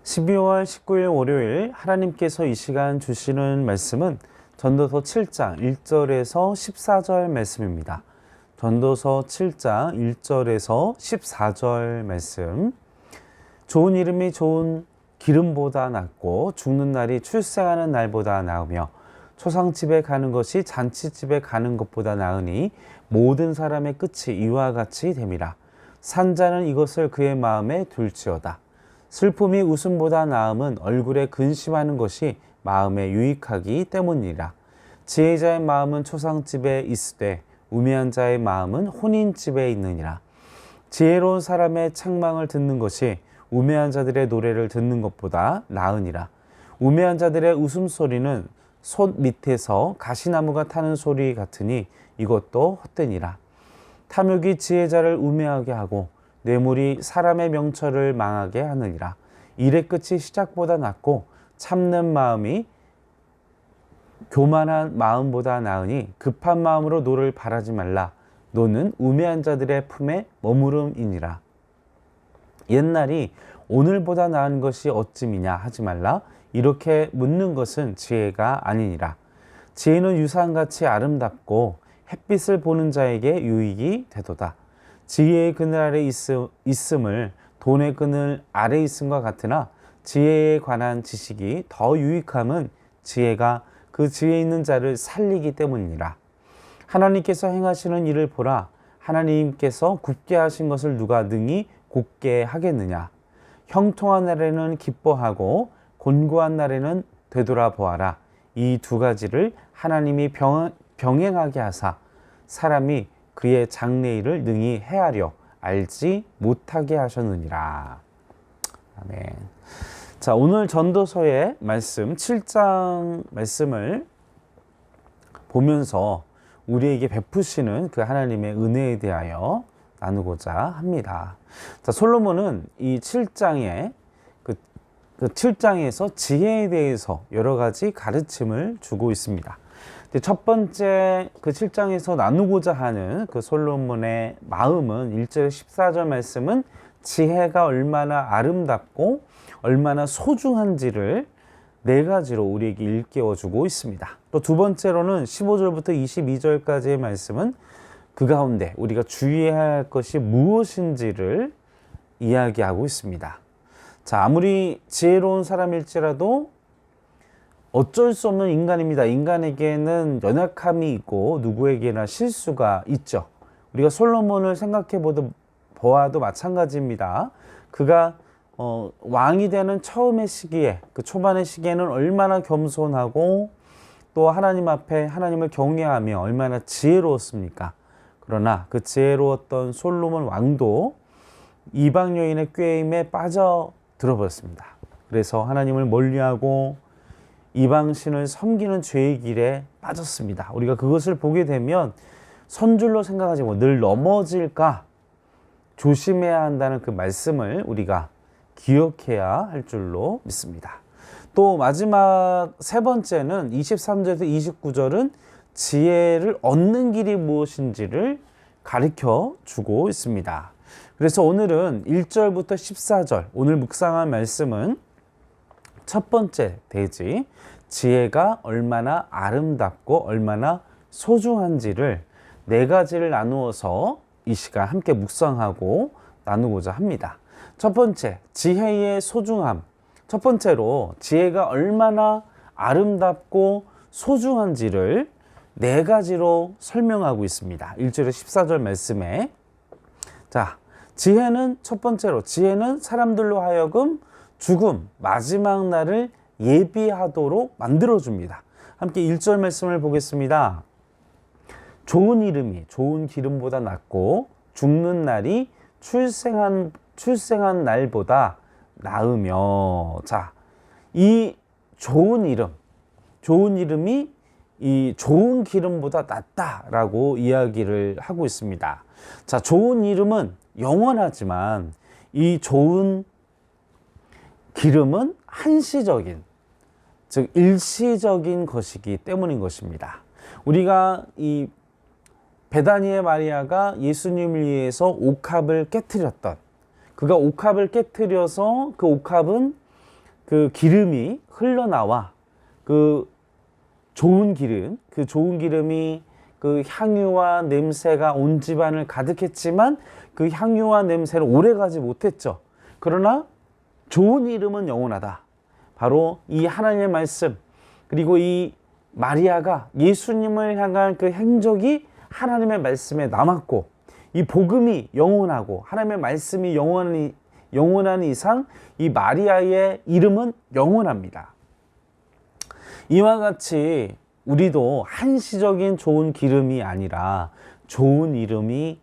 12월 19일 월요일 하나님께서 이 시간 주시는 말씀은 전도서 7장 1절에서 14절 말씀입니다. 전도서 7장 1절에서 14절 말씀. 좋은 이름이 좋은 기름보다 낫고 죽는 날이 출생하는 날보다 나으며 초상집에 가는 것이 잔치집에 가는 것보다 나으니 모든 사람의 끝이 이와 같이 됨이라. 산자는 이것을 그의 마음에 둘지어다. 슬픔이 웃음보다 나음은 얼굴에 근심하는 것이 마음에 유익하기 때문이라. 지혜자의 마음은 초상집에 있으되 우매한 자의 마음은 혼인집에 있느니라. 지혜로운 사람의 책망을 듣는 것이 우매한 자들의 노래를 듣는 것보다 나으니라. 우매한 자들의 웃음소리는 솥 밑에서 가시나무가 타는 소리 같으니 이것도 헛되니라. 탐욕이 지혜자를 우매하게 하고 뇌물이 사람의 명철을 망하게 하느니라. 일의 끝이 시작보다 낫고 참는 마음이 교만한 마음보다 나으니 급한 마음으로 노를 바라지 말라. 노는 우매한 자들의 품에 머무름이니라. 옛날이 오늘보다 나은 것이 어찌미냐 하지 말라. 이렇게 묻는 것은 지혜가 아니니라. 지혜는 유산같이 아름답고 햇빛을 보는 자에게 유익이 되도다. 지혜의 그늘 아래 있음을 돈의 그늘 아래 있음과 같으나 지혜에 관한 지식이 더 유익함은 지혜가 그 지혜 있는 자를 살리기 때문이라. 하나님께서 행하시는 일을 보라. 하나님께서 굽게 하신 것을 누가 능히 곱게 하겠느냐. 형통한 날에는 기뻐하고 곤고한 날에는 되돌아보아라. 이 두 가지를 하나님이 병행하게 하사 사람이 그의 장래일을 능히 헤아려 알지 못하게 하셨느니라. 아멘. 자, 오늘 전도서의 말씀 7장 말씀을 보면서 우리에게 베푸시는 그 하나님의 은혜에 대하여 나누고자 합니다. 자, 솔로몬은 이 7장에 그 7장에서 지혜에 대해서 여러 가지 가르침을 주고 있습니다. 첫 번째 그 7장에서 나누고자 하는 그 솔로몬의 마음은 1절 14절 말씀은 지혜가 얼마나 아름답고 얼마나 소중한지를 네 가지로 우리에게 일깨워주고 있습니다. 또 두 번째로는 15절부터 22절까지의 말씀은 그 가운데 우리가 주의해야 할 것이 무엇인지를 이야기하고 있습니다. 자, 아무리 지혜로운 사람일지라도 어쩔 수 없는 인간입니다. 인간에게는 연약함이 있고 누구에게나 실수가 있죠. 우리가 솔로몬을 생각해 보아도 마찬가지입니다. 그가 왕이 되는 처음의 시기에, 그 초반의 시기에는 얼마나 겸손하고 또 하나님 앞에 하나님을 경외하며 얼마나 지혜로웠습니까? 그러나 그 지혜로웠던 솔로몬 왕도 이방 여인의 꾀임에 빠져 들어버렸습니다. 그래서 하나님을 멀리하고 이방신을 섬기는 죄의 길에 빠졌습니다. 우리가 그것을 보게 되면 선줄로 생각하지 말고 늘 넘어질까 조심해야 한다는 그 말씀을 우리가 기억해야 할 줄로 믿습니다. 또 마지막 세 번째는 23절에서 29절은 지혜를 얻는 길이 무엇인지를 가르쳐 주고 있습니다. 그래서 오늘은 1절부터 14절, 오늘 묵상한 말씀은 첫 번째 대지, 지혜가 얼마나 아름답고 얼마나 소중한지를 네 가지를 나누어서 이 시간 함께 묵상하고 나누고자 합니다. 첫 번째, 지혜의 소중함. 첫 번째로 지혜가 얼마나 아름답고 소중한지를 네 가지로 설명하고 있습니다. 1절에 14절 말씀에. 자, 지혜는 첫 번째로, 지혜는 사람들로 하여금 죽음, 마지막 날을 예비하도록 만들어줍니다. 함께 1절 말씀을 보겠습니다. 좋은 이름이 좋은 기름보다 낫고 죽는 날이 출생한 날보다 나으며. 자, 이 좋은 이름이 이 좋은 기름보다 낫다라고 이야기를 하고 있습니다. 자, 좋은 이름은 영원하지만 이 좋은 기름은 한시적인, 즉 일시적인 것이기 때문인 것입니다. 우리가 이 베다니의 마리아가 예수님을 위해서 옥합을 깨트렸던, 그가 옥합을 깨트려서 그 옥합은 그 기름이 흘러나와 그 좋은 기름, 그 좋은 기름이 그 향유와 냄새가 온 집안을 가득했지만 그 향유와 냄새는 오래가지 못했죠. 그러나 좋은 이름은 영원하다. 바로 이 하나님의 말씀, 그리고 이 마리아가 예수님을 향한 그 행적이 하나님의 말씀에 남았고, 이 복음이 영원하고 하나님의 말씀이 영원한 이상 이 마리아의 이름은 영원합니다. 이와 같이 우리도 한시적인 좋은 기름이 아니라 좋은 이름이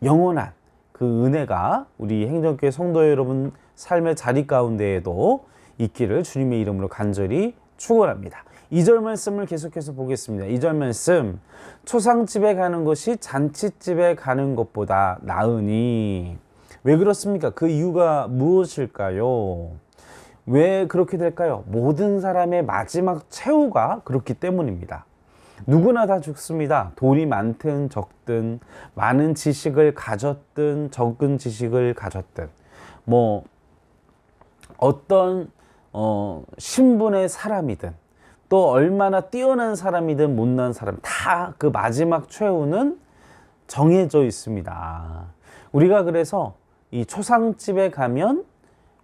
영원한 그 은혜가 우리 행정교회 성도 여러분 삶의 자리 가운데에도 있기를 주님의 이름으로 간절히 축원합니다. 2절 말씀을 계속해서 보겠습니다. 2절 말씀, 초상집에 가는 것이 잔치집에 가는 것보다 나으니. 왜 그렇습니까? 그 이유가 무엇일까요? 왜 그렇게 될까요? 모든 사람의 마지막 최후가 그렇기 때문입니다. 누구나 다 죽습니다. 돈이 많든 적든, 많은 지식을 가졌든 적은 지식을 가졌든, 뭐 어떤 신분의 사람이든, 또 얼마나 뛰어난 사람이든 못난 사람, 다 그 마지막 최후는 정해져 있습니다. 우리가 그래서 이 초상집에 가면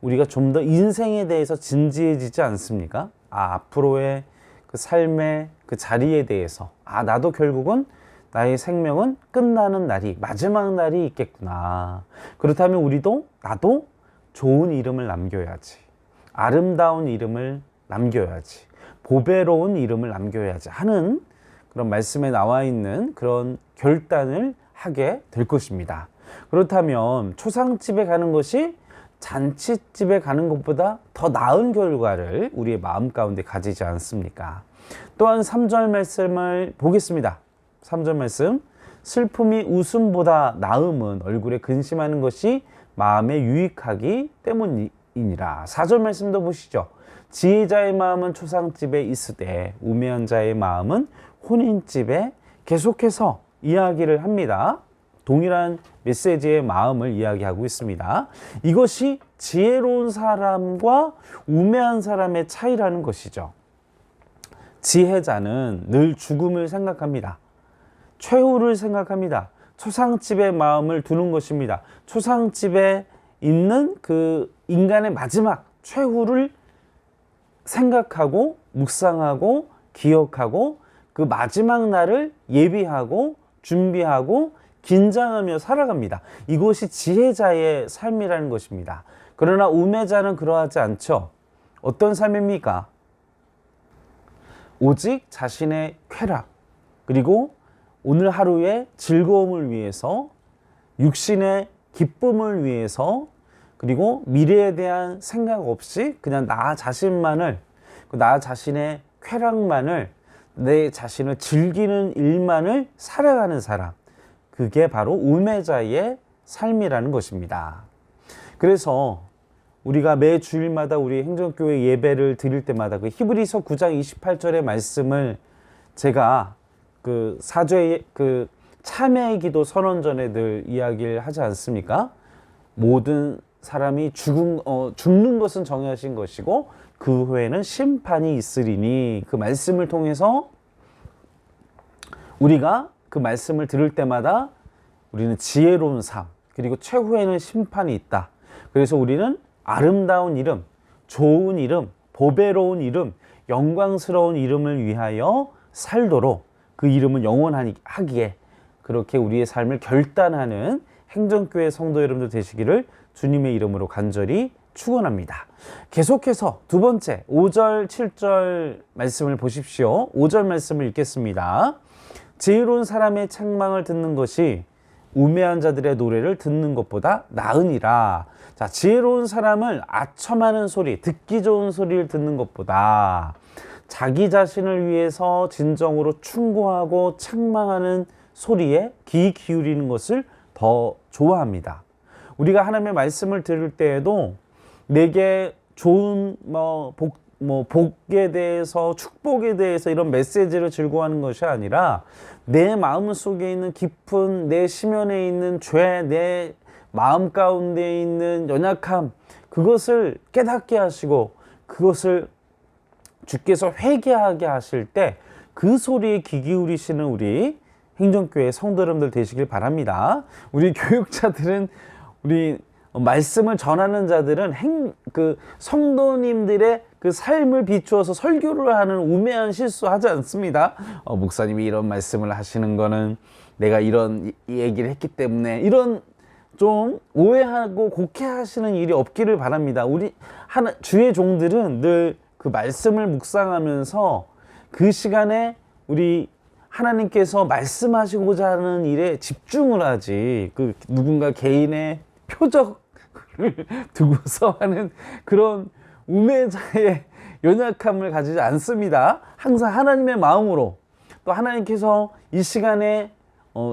우리가 좀 더 인생에 대해서 진지해지지 않습니까? 앞으로의 그 삶의 그 자리에 대해서, 나도 결국은 나의 생명은 끝나는 날이, 마지막 날이 있겠구나. 그렇다면 나도 좋은 이름을 남겨야지. 아름다운 이름을 남겨야지. 보배로운 이름을 남겨야지 하는 그런 말씀에 나와 있는 그런 결단을 하게 될 것입니다. 그렇다면 초상집에 가는 것이 잔치집에 가는 것보다 더 나은 결과를 우리의 마음 가운데 가지지 않습니까? 또한 3절 말씀을 보겠습니다. 3절 말씀, 슬픔이 웃음보다 나음은 얼굴에 근심하는 것이 마음에 유익하기 때문이니라. 4절 말씀도 보시죠. 지혜자의 마음은 초상집에 있으되 우매한 자의 마음은 혼인집에. 계속해서 이야기를 합니다. 동일한 메시지의 마음을 이야기하고 있습니다. 이것이 지혜로운 사람과 우매한 사람의 차이라는 것이죠. 지혜자는 늘 죽음을 생각합니다. 최후를 생각합니다. 초상집에 마음을 두는 것입니다. 초상집에 있는 그 인간의 마지막 최후를 생각하고 묵상하고 기억하고 그 마지막 날을 예비하고 준비하고 긴장하며 살아갑니다. 이것이 지혜자의 삶이라는 것입니다. 그러나 우매자는 그러하지 않죠. 어떤 삶입니까? 오직 자신의 쾌락, 그리고 오늘 하루의 즐거움을 위해서, 육신의 기쁨을 위해서, 그리고 미래에 대한 생각 없이 그냥 나 자신만을, 나 자신의 쾌락만을, 내 자신을 즐기는 일만을 살아가는 사람, 그게 바로 우매자의 삶이라는 것입니다. 그래서 우리가 매 주일마다 우리 행정교회 예배를 드릴 때마다 그 히브리서 9장 28절의 말씀을 제가 그 사죄의 그 참회의 기도 선언전에 늘 이야기를 하지 않습니까? 모든 사람이 죽는 것은 정하신 것이고 그 후에는 심판이 있으리니, 그 말씀을 통해서 우리가 그 말씀을 들을 때마다 우리는 지혜로운 삶, 그리고 최후에는 심판이 있다. 그래서 우리는 아름다운 이름, 좋은 이름, 보배로운 이름, 영광스러운 이름을 위하여 살도록 그 이름은 영원하기에 그렇게 우리의 삶을 결단하는 행정교회 성도 여러분들 되시기를 주님의 이름으로 간절히 축원합니다. 계속해서 두 번째 5절 7절 말씀을 보십시오. 5절 말씀을 읽겠습니다. 지혜로운 사람의 책망을 듣는 것이 우매한 자들의 노래를 듣는 것보다 나으니라. 자, 지혜로운 사람을 아첨하는 소리, 듣기 좋은 소리를 듣는 것보다 자기 자신을 위해서 진정으로 충고하고 책망하는 소리에 귀 기울이는 것을 더 좋아합니다. 우리가 하나님의 말씀을 들을 때에도 내게 좋은 복에 대해서, 축복에 대해서 이런 메시지를 즐거워하는 것이 아니라 내 마음 속에 있는 깊은, 내 심연에 있는 죄, 내 마음 가운데 있는 연약함, 그것을 깨닫게 하시고 그것을 주께서 회개하게 하실 때 그 소리에 귀 기울이시는 우리 행정교회 성도 여러분들 되시길 바랍니다. 우리 교육자들은, 우리 말씀을 전하는 자들은 그 성도님들의 그 삶을 비추어서 설교를 하는 우매한 실수하지 않습니다. 목사님이 이런 말씀을 하시는 거는 내가 이런 얘기를 했기 때문에, 이런 좀 오해하고 곡해하시는 일이 없기를 바랍니다. 우리 주의 종들은 늘 그 말씀을 묵상하면서 그 시간에 우리 하나님께서 말씀하시고자 하는 일에 집중을 하지, 그 누군가 개인의 표적을 두고서 하는 그런 우매자의 연약함을 가지지 않습니다. 항상 하나님의 마음으로, 또 하나님께서 이 시간에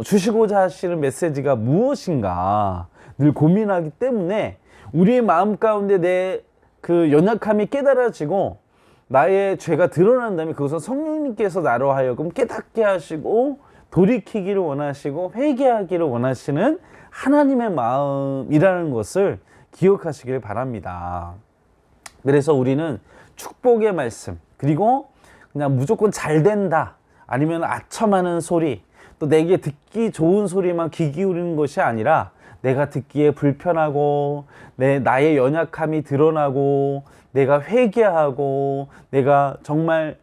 주시고자 하시는 메시지가 무엇인가 늘 고민하기 때문에, 우리의 마음 가운데 내 그 연약함이 깨달아지고 나의 죄가 드러난다면 그것은 성령님께서 나로 하여금 깨닫게 하시고 돌이키기를 원하시고 회개하기를 원하시는 하나님의 마음이라는 것을 기억하시길 바랍니다. 그래서 우리는 축복의 말씀, 그리고 그냥 무조건 잘 된다, 아니면 아첨하는 소리, 또 내게 듣기 좋은 소리만 귀 기울이는 것이 아니라, 내가 듣기에 불편하고 나의 연약함이 드러나고 내가 회개하고 내가 정말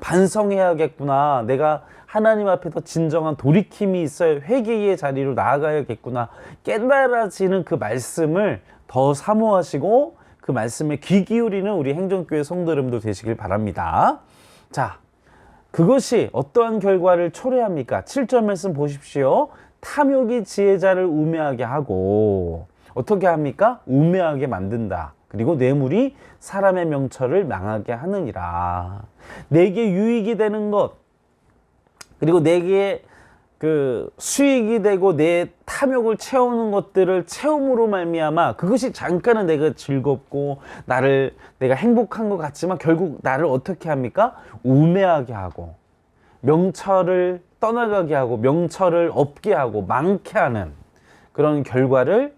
반성해야겠구나, 내가 하나님 앞에서 진정한 돌이킴이 있어야 회개의 자리로 나아가야겠구나 깨달아지는 그 말씀을 더 사모하시고 그 말씀에 귀 기울이는 우리 행정교회 성도 여러분들 되시길 바랍니다. 자, 그것이 어떠한 결과를 초래합니까? 7절 말씀 보십시오. 탐욕이 지혜자를 우매하게 하고, 어떻게 합니까? 우매하게 만든다. 그리고 뇌물이 사람의 명철을 망하게 하느니라. 내게 유익이 되는 것, 그리고 내게 그 수익이 되고 내 탐욕을 채우는 것들을 채움으로 말미암아 그것이 잠깐은 내가 즐겁고 내가 행복한 것 같지만 결국 나를 어떻게 합니까? 우매하게 하고 명철을 떠나가게 하고 명철을 없게 하고 많게 하는 그런 결과를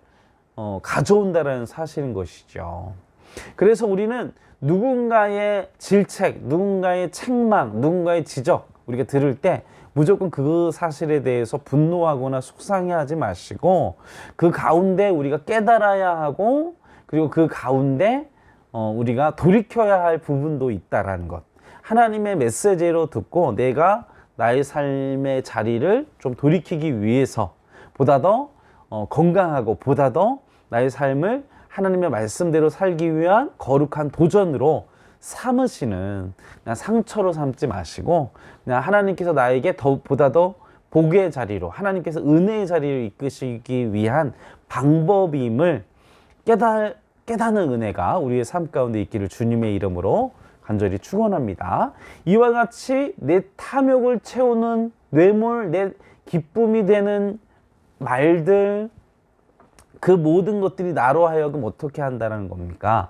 가져온다는 사실인 것이죠. 그래서 우리는 누군가의 질책, 누군가의 책망, 누군가의 지적 우리가 들을 때 무조건 그 사실에 대해서 분노하거나 속상해하지 마시고 그 가운데 우리가 깨달아야 하고 그리고 그 가운데 우리가 돌이켜야 할 부분도 있다라는 것, 하나님의 메시지로 듣고 내가 나의 삶의 자리를 좀 돌이키기 위해서 보다 더 건강하고 보다 더 나의 삶을 하나님의 말씀대로 살기 위한 거룩한 도전으로 삼으시는, 그냥 상처로 삼지 마시고 그냥 하나님께서 나에게 보다 더 복의 자리로, 하나님께서 은혜의 자리를 이끄시기 위한 방법임을 깨닫는 은혜가 우리의 삶 가운데 있기를 주님의 이름으로 간절히 축원합니다. 이와 같이 내 탐욕을 채우는 뇌물, 내 기쁨이 되는 말들, 그 모든 것들이 나로 하여금 어떻게 한다는 겁니까?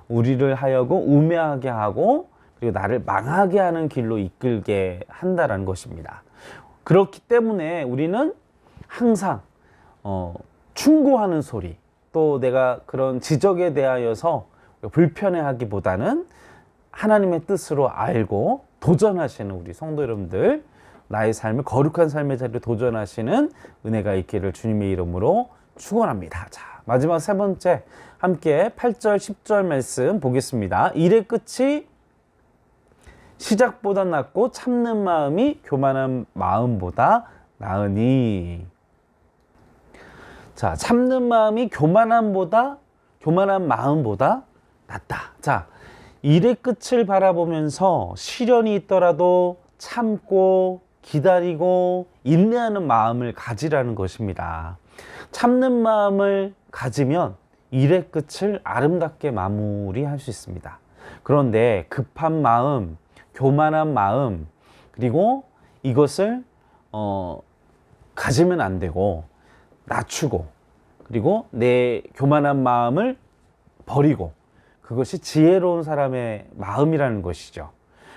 우리를 하여금 우매하게 하고 그리고 나를 망하게 하는 길로 이끌게 한다는 것입니다. 그렇기 때문에 우리는 항상 충고하는 소리, 또 내가 그런 지적에 대하여서 불편해하기보다는 하나님의 뜻으로 알고 도전하시는 우리 성도 여러분들, 나의 삶을 거룩한 삶의 자리로 도전하시는 은혜가 있기를 주님의 이름으로 축원합니다. 자, 마지막 세 번째 함께 8절 10절 말씀 보겠습니다. 일의 끝이 시작보다 낫고 참는 마음이 교만한 마음보다 나으니. 자, 참는 마음이 교만한 마음보다 낫다. 자, 일의 끝을 바라보면서 시련이 있더라도 참고 기다리고 인내하는 마음을 가지라는 것입니다. 참는 마음을 가지면 일의 끝을 아름답게 마무리할 수 있습니다. 그런데 급한 마음, 교만한 마음, 그리고 이것을 가지면 안 되고 낮추고 그리고 내 교만한 마음을 버리고, 그것이 지혜로운 사람의 마음이라는 것이죠.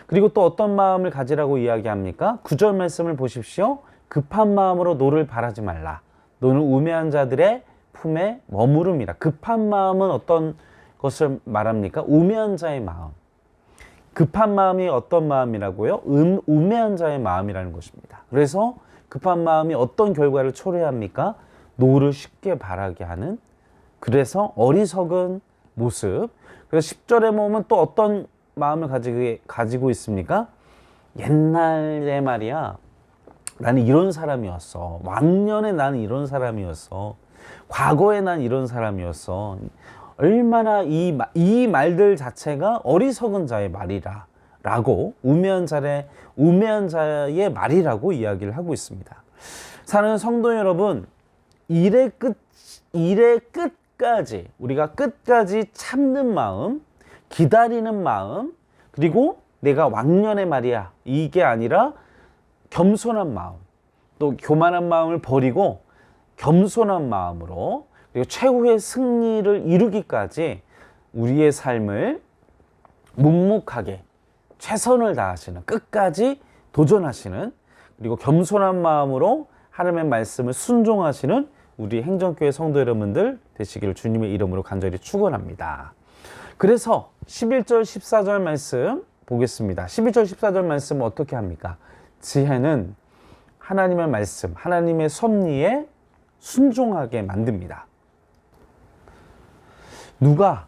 그리고 또 어떤 마음을 가지라고 이야기합니까? 9절 말씀을 보십시오. 급한 마음으로 노를 바라지 말라. 노는 우매한 자들의 품에 머무릅니다. 급한 마음은 어떤 것을 말합니까? 우매한 자의 마음. 급한 마음이 어떤 마음이라고요? 우매한 자의 마음이라는 것입니다. 그래서 급한 마음이 어떤 결과를 초래합니까? 노를 쉽게 바라게 하는, 그래서 어리석은 모습. 그래서 10절에 보면 또 어떤 마음을 가지고 있습니까? 옛날에 말이야, 나는 이런 사람이었어. 왕년에 나는 이런 사람이었어. 과거에 난 이런 사람이었어. 얼마나 이 말들 자체가 어리석은 자의 말이라 라고 우매한 자의 말이라고 이야기를 하고 있습니다. 사랑하는 성도 여러분, 일의 끝까지, 우리가 끝까지 참는 마음, 기다리는 마음, 그리고 내가 왕년에 말이야, 이게 아니라 겸손한 마음, 또 교만한 마음을 버리고 겸손한 마음으로, 그리고 최후의 승리를 이루기까지 우리의 삶을 묵묵하게 최선을 다하시는, 끝까지 도전하시는, 그리고 겸손한 마음으로 하나님의 말씀을 순종하시는 우리 행정교회 성도 여러분들 되시기를 주님의 이름으로 간절히 축원합니다. 그래서 11절 14절 말씀 보겠습니다. 11절 14절 말씀은 어떻게 합니까? 지혜는 하나님의 말씀, 하나님의 섭리에 순종하게 만듭니다. 누가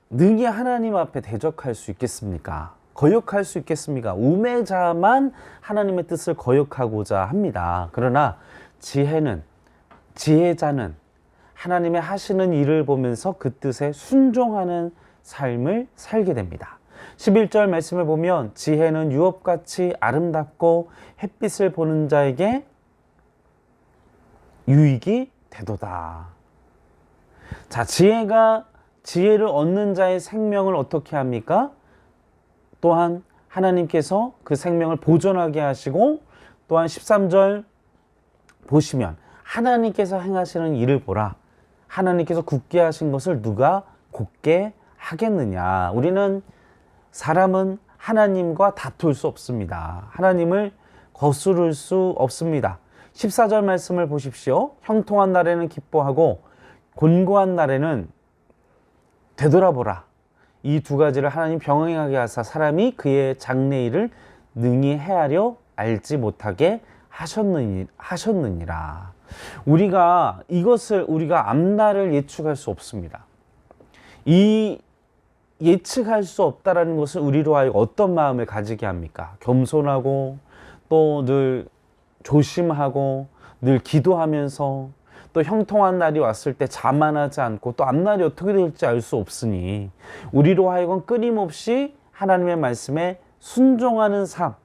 능히 하나님 앞에 대적할 수 있겠습니까? 거역할 수 있겠습니까? 우매자만 하나님의 뜻을 거역하고자 합니다. 그러나 지혜자는 하나님의 하시는 일을 보면서 그 뜻에 순종하는 삶을 살게 됩니다. 11절 말씀을 보면 지혜는 유업같이 아름답고 햇빛을 보는 자에게 유익이 되도다. 자, 지혜를 얻는 자의 생명을 어떻게 합니까? 또한 하나님께서 그 생명을 보존하게 하시고, 또한 13절 보시면 하나님께서 행하시는 일을 보라. 하나님께서 굳게 하신 것을 누가 곧게 하겠느냐. 사람은 하나님과 다툴 수 없습니다. 하나님을 거스를 수 없습니다. 14절 말씀을 보십시오. 형통한 날에는 기뻐하고 곤고한 날에는 되돌아보라. 이 두 가지를 하나님 병행하게 하사 사람이 그의 장래일을 능히 헤아려 알지 못하게 하셨느니라. 우리가 앞날을 예측할 수 없습니다. 이 예측할 수 없다라는 것은 우리로 하여금 어떤 마음을 가지게 합니까? 겸손하고 또 늘 조심하고 늘 기도하면서 또 형통한 날이 왔을 때 자만하지 않고 또 앞날이 어떻게 될지 알 수 없으니 우리로 하여금 끊임없이 하나님의 말씀에 순종하는 삶,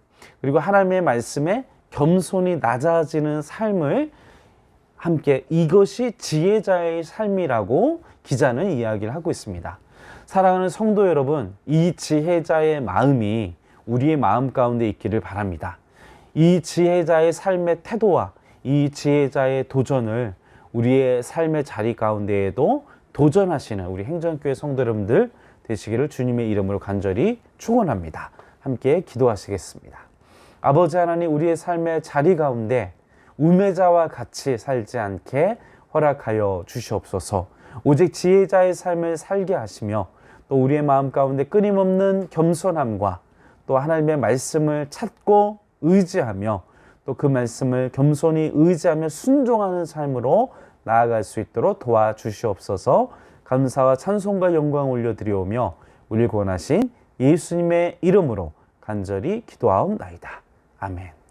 그리고 하나님의 말씀에 겸손히 낮아지는 삶을 함께, 이것이 지혜자의 삶이라고 기자는 이야기를 하고 있습니다. 사랑하는 성도 여러분, 이 지혜자의 마음이 우리의 마음 가운데 있기를 바랍니다. 이 지혜자의 삶의 태도와 이 지혜자의 도전을 우리의 삶의 자리 가운데에도 도전하시는 우리 행정교회 성도 여러분들 되시기를 주님의 이름으로 간절히 축원합니다. 함께 기도하시겠습니다. 아버지 하나님, 우리의 삶의 자리 가운데 우매자와 같이 살지 않게 허락하여 주시옵소서. 오직 지혜자의 삶을 살게 하시며 또 우리의 마음 가운데 끊임없는 겸손함과 또 하나님의 말씀을 찾고 의지하며 또 그 말씀을 겸손히 의지하며 순종하는 삶으로 나아갈 수 있도록 도와주시옵소서. 감사와 찬송과 영광 올려드리오며 우리를 구원하신 예수님의 이름으로 간절히 기도하옵나이다. 아멘.